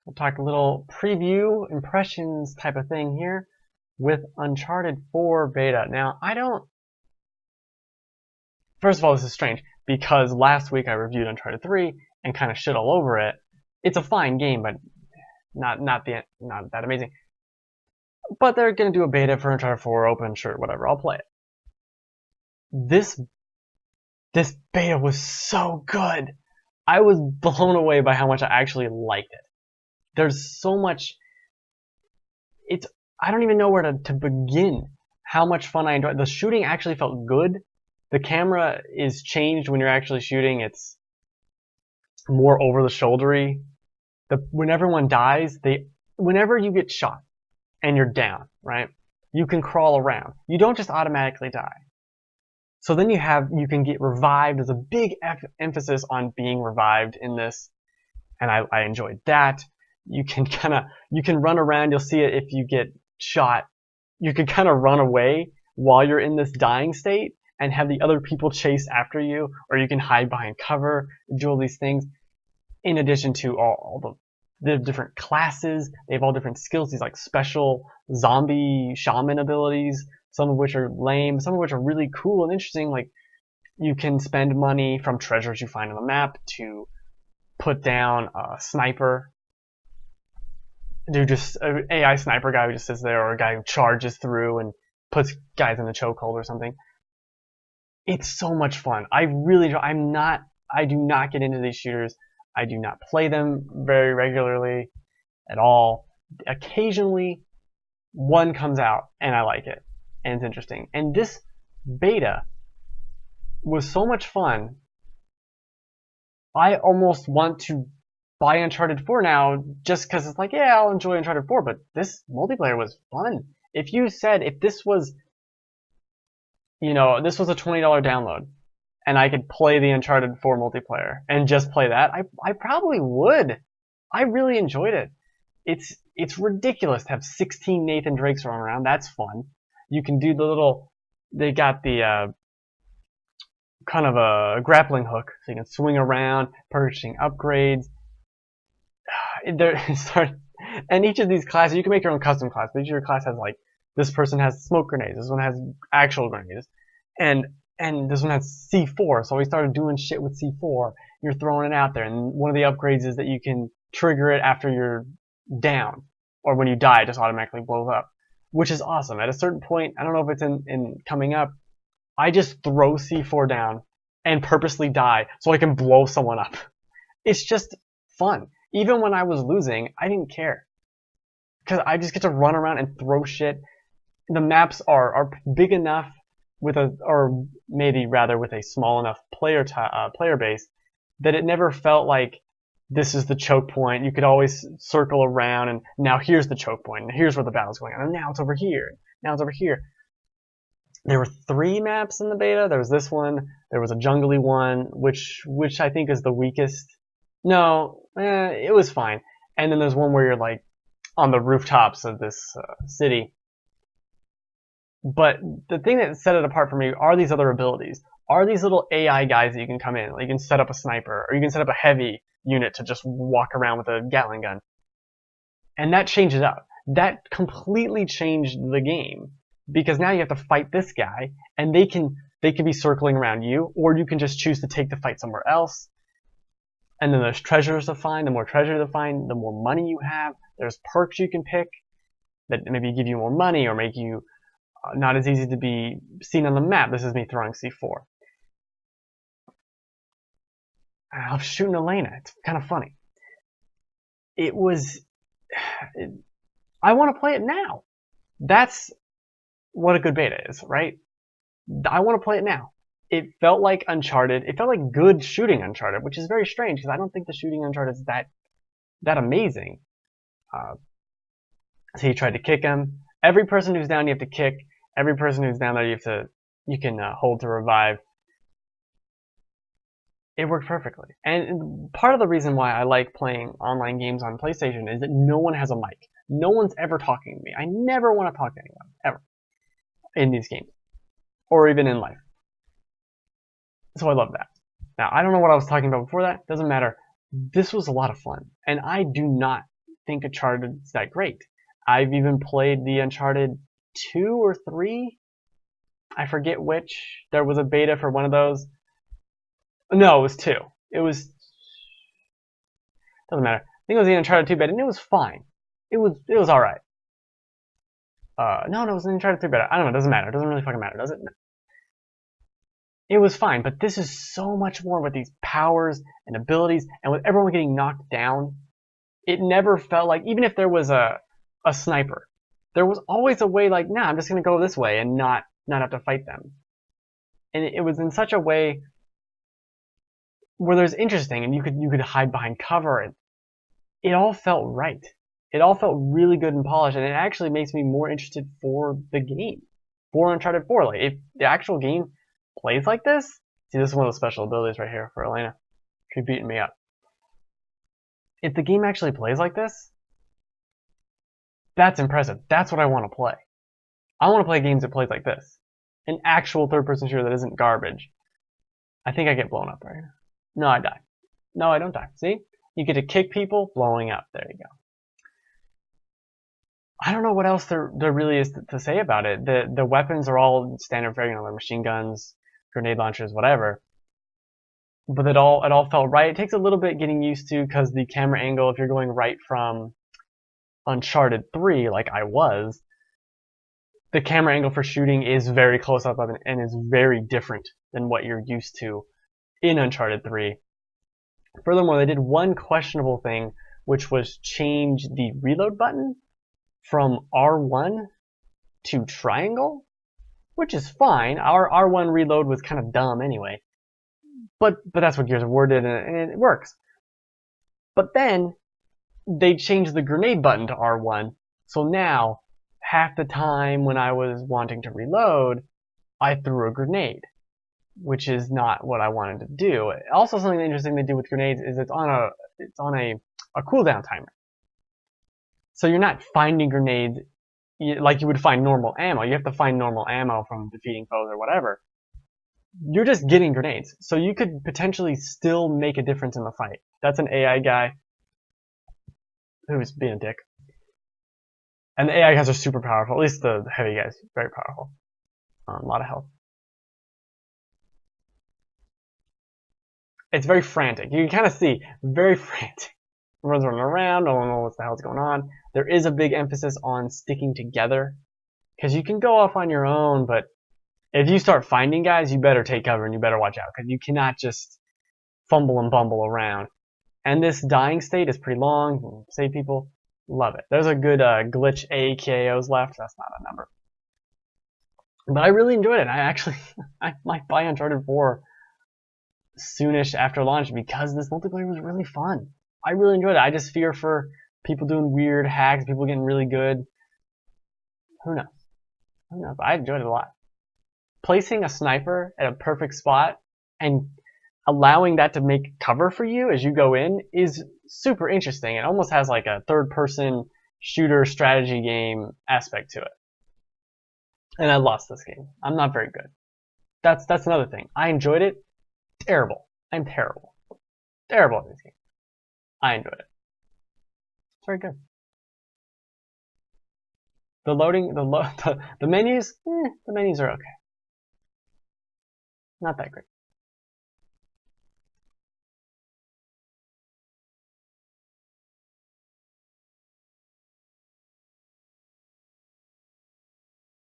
We'll talk a little preview, impressions type of thing here with Uncharted 4 beta. Now, first of all, this is strange because last week I reviewed Uncharted 3 and kind of shit all over it. It's a fine game, but not that amazing. But they're gonna do a beta for Uncharted 4, open, sure, whatever. I'll play it. This beta was so good. I was blown away by how much I actually liked it. There's so much. I don't even know where to begin. How much fun I enjoyed. The shooting actually felt good. The camera is changed when you're actually shooting. It's more over the shouldery. When everyone dies, whenever you get shot and you're down, right? You can crawl around. You don't just automatically die. So then you can get revived. There's a big emphasis on being revived in this, and I enjoyed that. You can run around. You'll see it if you get shot. You can kind of run away while you're in this dying state and have the other people chase after you, or you can hide behind cover, do all these things. In addition to all the different classes, they have all different skills. These like special zombie shaman abilities, some of which are lame, some of which are really cool and interesting. Like you can spend money from treasures you find on the map to put down a sniper. Do just an AI sniper guy who just sits there, or a guy who charges through and puts guys in a chokehold or something. It's so much fun. I do not get into these shooters. I do not play them very regularly at all. Occasionally, one comes out and I like it, and it's interesting. And this beta was so much fun. I almost want to buy Uncharted 4 now just because it's like, yeah, I'll enjoy Uncharted 4, but this multiplayer was fun. If this was, this was a $20 download and I could play the Uncharted 4 multiplayer and just play that, I probably would. I really enjoyed it. It's ridiculous to have 16 Nathan Drakes running around. That's fun. You can do they got the kind of a grappling hook, so you can swing around, purchasing upgrades. And each of these classes, you can make your own custom class, but each of your class has like, this person has smoke grenades, this one has actual grenades, and this one has C4, so we started doing shit with C4. You're throwing it out there, and one of the upgrades is that you can trigger it after you're down, or when you die, it just automatically blows up, which is awesome. At a certain point, I don't know if it's in coming up, I just throw C4 down and purposely die so I can blow someone up. It's just fun. Even when I was losing, I didn't care. Because I just get to run around and throw shit. The maps are big enough or maybe rather with a small enough player base that it never felt like this is the choke point. You could always circle around and now here's the choke point and here's where the battle's going on and now it's over here. Now it's over here. There were 3 maps in the beta. There was this one. There was a jungly one, which I think is the weakest. No, it was fine. And then there's one where you're like on the rooftops of this city. But the thing that set it apart for me are these other abilities. Are these little AI guys that you can come in. Like you can set up a sniper, or you can set up a heavy unit to just walk around with a Gatling gun. And that changes up. That completely changed the game. Because now you have to fight this guy, and they can be circling around you, or you can just choose to take the fight somewhere else. And then there's treasures to find. The more treasure to find, the more money you have. There's perks you can pick that maybe give you more money or make you not as easy to be seen on the map. This is me throwing C4. I'm shooting Elena. It's kind of funny. I want to play it now. That's what a good beta is, right? I want to play it now. It felt like Uncharted. It felt like good shooting Uncharted, which is very strange because I don't think the shooting Uncharted is that amazing. So you tried to kick him. Every person who's down, you have to kick. Every person who's down there, you can hold to revive. It worked perfectly. And part of the reason why I like playing online games on PlayStation is that no one has a mic. No one's ever talking to me. I never want to talk to anyone, ever, in these games, or even in life. So I love that. Now, I don't know what I was talking about before that. Doesn't matter. This was a lot of fun. And I do not think Uncharted's that great. I've even played the Uncharted 2 or 3. I forget which. There was a beta for one of those. No, it was 2. It was... Doesn't matter. I think it was the Uncharted 2 beta, and it was fine. It was alright. No, it was an Uncharted 3 beta. I don't know, it doesn't matter. It doesn't really fucking matter, does it? No. It was fine, but this is so much more with these powers and abilities, and with everyone getting knocked down. It never felt like, even if there was a sniper, there was always a way like, nah, I'm just gonna go this way and not have to fight them. And it was in such a way where there's interesting, and you could hide behind cover, and it all felt right. It all felt really good and polished, and it actually makes me more interested for the game, for Uncharted 4. Like, if the actual game plays like this, see, this is one of the special abilities right here for Elena. She's beating me up. If the game actually plays like this, that's impressive. That's what I want to play. I want to play games that plays like this. An actual third-person shooter that isn't garbage. I think I get blown up right now. No, I die. No, I don't die. See? You get to kick people, blowing up. There you go. I don't know what else there really is to say about it. The weapons are all standard fare, they're machine guns, grenade launchers, whatever. But it all felt right. It takes a little bit getting used to because the camera angle, if you're going right from Uncharted 3, like I was, the camera angle for shooting is very close up and is very different than what you're used to in Uncharted 3. Furthermore, they did one questionable thing, which was change the reload button from R1 to triangle, which is fine. Our R1 reload was kind of dumb anyway. But that's what Gears of War did, and it works. But then they changed the grenade button to R1, so now half the time when I was wanting to reload, I threw a grenade, which is not what I wanted to do. Also, something interesting they do with grenades is it's on a cooldown timer. So you're not finding grenades like you would find normal ammo. You have to find normal ammo from defeating foes or whatever. You're just getting grenades. So you could potentially still make a difference in the fight. That's an AI guy who's being a dick. And the AI guys are super powerful. At least the heavy guys, very powerful. A lot of health. It's very frantic. You can kind of see, very frantic. Everyone's running around, don't know what the hell's going on. There is a big emphasis on sticking together. Because you can go off on your own, but if you start finding guys, you better take cover and you better watch out. Because you cannot just fumble and bumble around. And this dying state is pretty long. Save people. Love it. There's a good glitch AKOs left. That's not a number. But I really enjoyed it. I might buy Uncharted 4 soonish after launch because this multiplayer was really fun. I really enjoyed it. I just fear for people doing weird hacks, people getting really good. Who knows? Who knows? But I enjoyed it a lot. Placing a sniper at a perfect spot and allowing that to make cover for you as you go in is super interesting. It almost has like a third-person shooter strategy game aspect to it. And I lost this game. I'm not very good. That's another thing. I enjoyed it. Terrible. I'm terrible. Terrible at this game. I enjoyed it. It's very good. The loading, the menus, the menus are okay. Not that great.